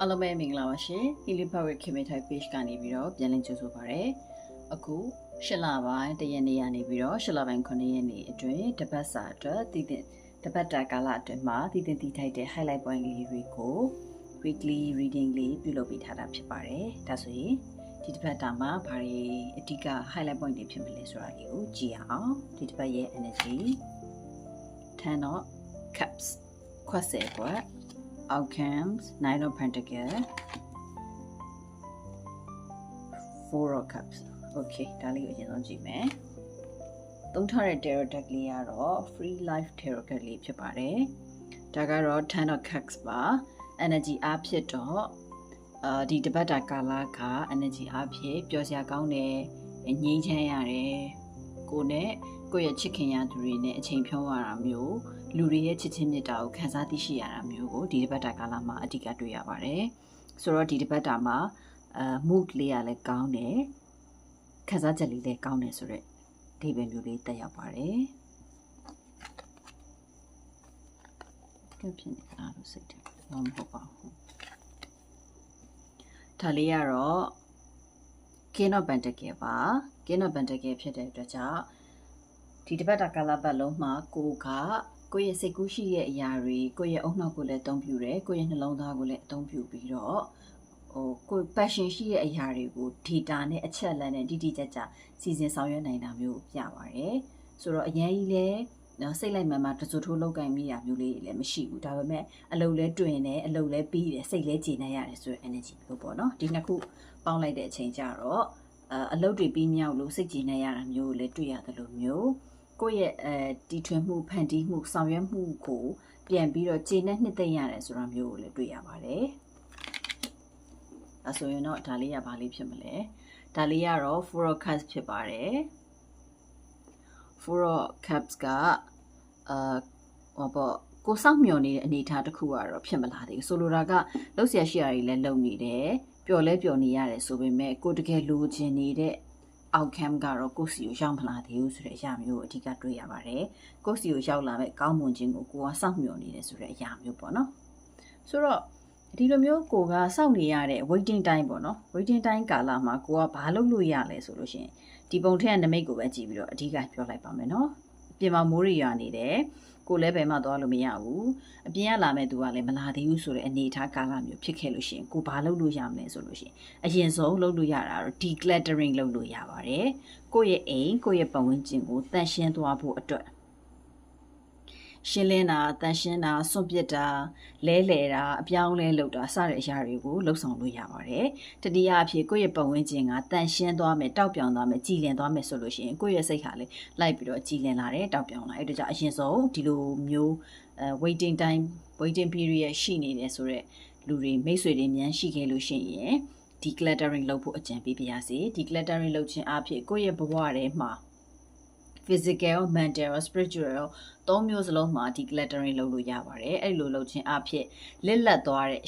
အားလုံးပဲမင်္ဂလာပါရှင်။ Healing Power Community Page ကနေပြီးတော့ပြန်လည်ကြိုဆိုပါရစေ။အခု8လပိုင်း1ရက်နေ့ကနေပြီးတော့8လပိုင်း9ရက်နေ့အတွင်းတပတ်စာအတွက်တပတ်တာကာလအတွင်းမှာတည်ထိုက်တဲ့ highlight point လေးတွေကို weekly reading လေးပြုလုပ်ပေးထားတာဖြစ်ပါတယ်။ဒါဆိုရင်ဒီတစ်ပတ်တာမှာဘာတွေအဓိက highlight point တွေဖြစ်မလဲဆိုတာလေးကိုကြည့်အောင်။ဒီတစ်ပတ်ရဲ့ energy Ten of Cups ခွက်ဆယ်ဘွက် Outcomes, Nine of Pentacles, Four of Cups. Okay, ဒါလေးကိုအရင်ဆုံးကြည့်မယ်။သုံးထားတဲ့ tarot deck လေးကတော့ Free Life Tarot deck လေးဖြစ်ပါတယ်။ဒါကတော့ Ten of Cups ပါ energy အားဖြင့်တော့ဒီတပတ်တာကာလက energy အားဖြင့်ပျော်စရာကောင်းတယ်ငြိမ်းချမ်းရတယ်ကိုနဲ့ကိုယ့်ရဲ့ချစ်ခင်ရသူတွေနဲ့အချိန်ဖြုံးရတာမျိုးလူတွေရဲ့ချစ်ချင်းမြတ်တာကိုခံစားသိရှိရတာမျိုးကိုဒီတပတ်တာကာလမှာအဓိကတွေ့ရပါတယ်ဆိုတော့ဒီတပတ်တာမှာmood လေးကလည်းကောင်းတယ်ခံစားချက်လေးလည်းကောင်းတယ်ဆိုတော့ဒီပဲမျိုးလေးတက်ရောက်ပါတယ်ကပ်ဖြစ်နေတာလို့စိတ်တယ်ဘာမှမဟုတ်ပါဘူးဒါလေးကတော့ King of Pentacles ပါ King of Pentacles ဖြစ်တဲ့အတွက်ကြောင့်ဒီတပတ်တာကာလပတ်လုံးမှာကိုယ့်ရဲ့စိတ်ကူးရှိတဲ့အရာတွေကိုယ့်ရဲ့အုံနောက်ကိုလည်းအသုံးပြုတယ်ကိုယ့်ရဲ့နှလုံးသားကိုလည်းအသုံးပြုပြီးတော့ကိုယ် passion ရှိတဲ့အရာတွေကို data နဲ့အချက်အလက်နဲ့တိတိကျကျစီစဉ်ဆောင်ရွက်နိုင်တာမျိုးပြပါတယ်ဆိုတော့အရင်ကြီးလည်းစိတ်လိုက်မှန်မှတစိုးထိုးလောက်ကင်မိတာမျိုးလေးလည်းမရှိဘူးဒါပေမဲ့အလုပ်လဲတွင်တယ်အလုပ်လဲပြီးတယ်စိတ်လဲကျေနပ်ရတယ်ဆိုတဲ့ energy မျိုးပေါ့နော်ဒီနှစ်ခုပေါင်းလိုက်တဲ့အချိန်ကျတော့အလုပ်တွေပြီးမြောက်လို့စိတ်ကျေနပ်ရတာမျိုးလည်းတွေ့ရတယ်လို့မျိုးကိုယ့်ရဲ့တီထွင်မှုဖန်တီးမှုဆောင်ရွက်မှုကိုပြန်ပြီးတော့ကျေနပ်နှစ်သိမ့်ရတယ်ဆိုတာမျိုးကိုလည်းတွေ့ရပါတယ်အဲဆိုရင်တော့ဒါလေးကဘာလေးဖြစ်မလဲဒါလေးကတော့ Four of Cups ဖြစ်ပါတယ်Four of Cups ကကိုစောင့်မျှော်နေတဲ့အနေအထားတစ်ခုကတော့ဖြစ်မလာသေးဘူးဆိုလိုတာကလှုပ်ရှားရှိရာတွေလည်းလုံနေတယ်ပျော်လဲပျော်နေရတယ်ဆိုပေမဲ့ကိုတကယ်လိုချင်နေတဲ့ outcome ကတော့ကိုယ့်စီကိုရောက်မလာသေးဘူးဆိုတဲ့အရာမျိုးကိုအဓိကတွေ့ရပါတယ်ကိုယ့်စီကိုရောက်လာမဲ့ကောင်းမွန်ခြင်းကိုကိုကစောင့်မျှော်နေတယ်ဆိုတဲ့အရာမျိုးပေါ့နော်ဆိုတော့ဒီလိုမျိုးကိုကစောင့်နေရတဲ့ waiting time ပေါ့နော် waiting time ကာလမှာကိုကဘာလုပ်လို့ရလဲဆိုလို့ရှိရင်ဒီပုံထက်ကနမိတ်ကိုပဲကြည့်ပြီးတော့အဓိကပြောလိုက်ပါမယ်နော်ပြင်မှာမိုးတွေရွာနေတယ်ကိုလည်းဘယ်မှသွားလို့မရဘူးအပြင်ကလာမဲ့သူကလည်းမလာသေးဘူးဆိုတဲ့အနေအထားကာလမျိုးဖြစ်ခဲ့လို့ရှိရင်ကိုဘာလုပ်လို့ရမလဲဆိုလို့ရှိရင်အရင်ဆုံးလုပ်လို့ရတာတော့ decluttering လုပ်လို့ရပါတယ်ကိုယ့်ရဲ့အိမ်ကိုယ့်ရဲ့ပတ်ဝန်းကျင်ကိုတန့်ရှင်းသွားဖို့အတွက်ရှင်းလင်းတာတန့်ရှင်းတာစွန့်ပစ်တာလဲလှယ်တာအပြောင်းလဲလုပ်တာစတဲ့အရာတွေကိုလှုပ်ဆောင်လို့ရပါတယ်တတိယအဖြစ်ကိုယ့်ရဲ့ပတ်ဝန်းကျင်ကတန့်ရှင်းသွားမယ်တောက်ပြောင်သွားမယ်ကြည်လင်သွားမယ်ဆိုလို့ရှိရင်ကိုယ့်ရဲ့စိတ်ဟာလည်းလိုက်ပြီးတော့ကြည်လင်လာတယ်တောက်ပြောင်လာအဲ့ဒါကြောင့်အရင်ဆုံးဒီလိုမျိုးwaiting period ရှိနေတယ်ဆိုတော့လူတွေမိတ်ဆွေတွေများရှိခဲ့လို့ရှိရင် decluttering လုပ်ဖို့အကြံပေးပါရစေ decluttering လုပ်ခြင်းအဖြစ်ကိုယ့်ရဲ့ဘဝထဲမှာ physical, mental, spiritual သုံးမျိုးစလုံးမှာ decluttering လုပ်လို့ရပါတယ်အဲ့လိုလုပ်ခြင်းအဖြစ်လစ်လက်သွားတဲ့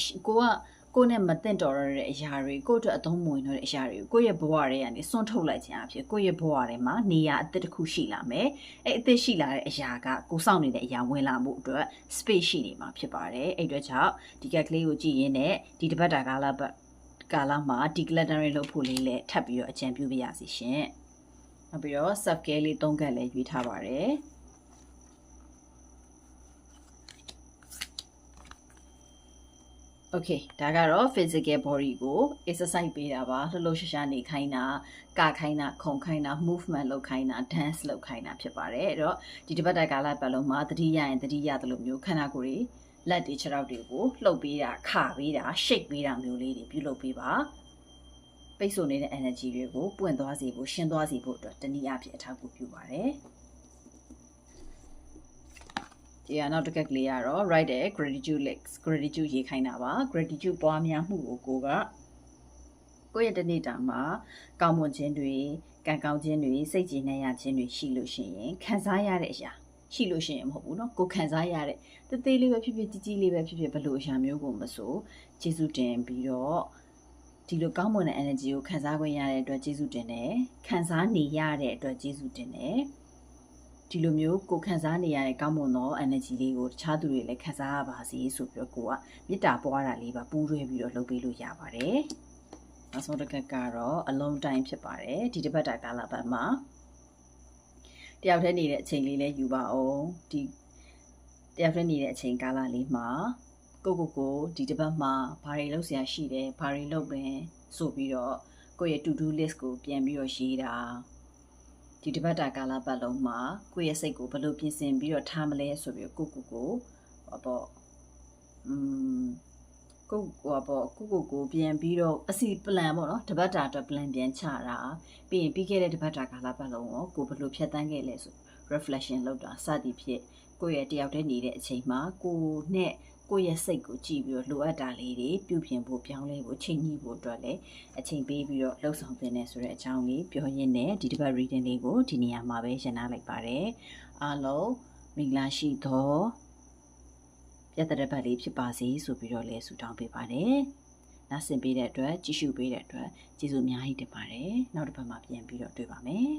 ကိုနဲ့မသင့်တော်တဲ့အရာတွေကိုယ့်အတွက်အသုံးမဝင်တော့တဲ့အရာတွေကိုယ့်ရဲ့ဘဝထဲကနေစွန့်ထုတ်လိုက်ခြင်းအဖြစ်ကိုယ့်ရဲ့ဘဝထဲမှာနေရာအသစ်တစ်ခုရှိလာမယ်အဲ့အသစ်ရှိလာတဲ့အရာကကိုစောင့်နေတဲ့အရာဝင်လာမှုအတွက် space ရှိနေမှာဖြစ်ပါတယ်အဲ့အတွက်ကြောင့်ဒီကက်ကလေးကိုကြည့်ရင်းနဲ့ဒီတပတ်တာကာလမှာ decluttering လုပ်ဖို့လေးလည်းထပ်ပြီးတော့အကြံပြုပါရစေရှင်နောက်ပြီးတော့ self care လေး3ကတ်လည်းရွေးထားပါတယ်โอเคဒါကတော့ physical body ကို exercise ပေးတာပါလှုပ်လှုပ်ရှားရှားနေခိုင်းတာကခိုင်းတာခုန်ခိုင်းတာ movement လုပ်ခိုင်းတာ dance လုပ်ခိုင်းတာဖြစ်ပါတယ်အဲ့တော့ဒီတပတ်တာကာလပတ်လုံးမှာသတိရရင်သတိရတယ်လို့မျိုးခန္ဓာကိုယ်တွေလက်တွေခြေထောက်တွေကိုလှုပ်ပေးတာခါပေးတာ shake ပေးတာမျိုးလေးတွေပြုလုပ်ပေးပါပိတ်ဆို့နေတဲ့ energy တွေကိုပွင့်သွားစေဖို့ရှင်းသွားစေဖို့အတွက်တနည်းအားဖြင့်အထောက်အကူပြုပါတယ်ဒီနောက်တစ်ခါကလေးကတော့ right တဲ့ gratitudeရေးခိုင်းတာပါ gratitude ပွားများမှုကိုကိုယ့်ရဲ့တနေ့တာမှာကောင်းမွန်ခြင်းတွေကံကောင်းခြင်းတွေစိတ်ကြည်နက်ရခြင်းတွေရှိလို့ရှိရင်ခံစားရတဲ့အရာရှိလို့ရှိရင်မဟုတ်ဘူးเนาะကိုခံစားရတဲ့တသေးလေးပဲဖြစ်ဖြစ်ကြီးကြီးလေးပဲဖြစ်ဖြစ်ဘယ်လိုအရာမျိုးကိုမဆိုကျေးဇူးတင်ပြီးတော့ဒီလိုကောင်းမွန်တဲ့ energy ကိုခံစားခွင့်ရတဲ့အတွက်ကျေးဇူးတင်တယ်ခံစားနေရတဲ့အတွက်ကျေးဇူးတင်တယ် ဒီလိုမျိုးကိုခံစားနေရတဲ့ကောင်းမွန်သော energy လေးကိုတခြားသူတွေလည်းခံစားရပါစေဆိုပြီးတော့ကိုကမေတ္တာပွားတာလေးပါပူးတွဲပြီးတော့လုပ်ပေးလို့ရပါတယ်နောက်ဆုံးတစ်ခါကတော့အလုံးတိုင်းဖြစ်ပါတယ်ဒီတစ်ပတ်တာကာလပတ်မှာတယောက်တည်းနေတဲ့အချိန်လေးလည်းယူပါအောင်ဒီတယောက်တည်းနေတဲ့အချိန်ကာလလေးမှာကိုဒီတစ်ပတ်မှာဘာတွေလုပ်စရာရှိတယ်ဘာတွေလုပ်မယ်ဆိုပြီးတော့ကိုယ့်ရဲ့ to do list ကိုပြန်ပြီးတော့ရေးတာဒီတစ်ပတ်တာကာလပတ်လုံးမှာကိုယ့်ရဲ့စိတ်ကိုဘယ်လိုပြင်ဆင်ပြီးတော့ထားမလဲဆိုပြီးကိုပြန်ပြီးတော့အစီ plan ပေါ့နော်တစ်ပတ်တာအတွက် plan ပြန်ချတာပြီးရင်ပြီးခဲ့တဲ့တစ်ပတ်တာကာလပတ်လုံးကိုဘယ်လိုဖြတ်သန်းခဲ့လဲဆို reflection လုပ်တာစသည်ဖြင့်ကိုယ့်ရဲ့တယောက်တည်းနေတဲ့အချိန်မှာကိုယ့်ရဲ့စိတ်ကိုကြည့်ပြီးတော့လိုအပ်တာလေးတွေပြုပြင်ဖို့ပြောင်းလဲဖို့ချိန်ညှိဖို့အတွက်လည်းအချိန်ပေးပြီးတော့လှုပ်ဆောင်တင်နေဆိုတဲ့အကြောင်းလေးပြောရင်းနဲ့ဒီတစ်ပတ် reading လေးကိုဒီနေရာမှာပဲရှင်းထားလိုက်ပါတယ်အားလုံးမင်္ဂလာရှိသောပြတ်တဲ့ပတ်လေးဖြစ်ပါစေဆိုပြီးတော့လည်းဆုတောင်းပေးပါတယ်နားဆင်ပေးတဲ့အတွက်ကြည့်ရှုပေးတဲ့အတွက်ကျေးဇူးအများကြီးတင်ပါတယ်နောက်တစ်ပတ်မှာပြန်ပြီးတော့တွေ့ပါမယ်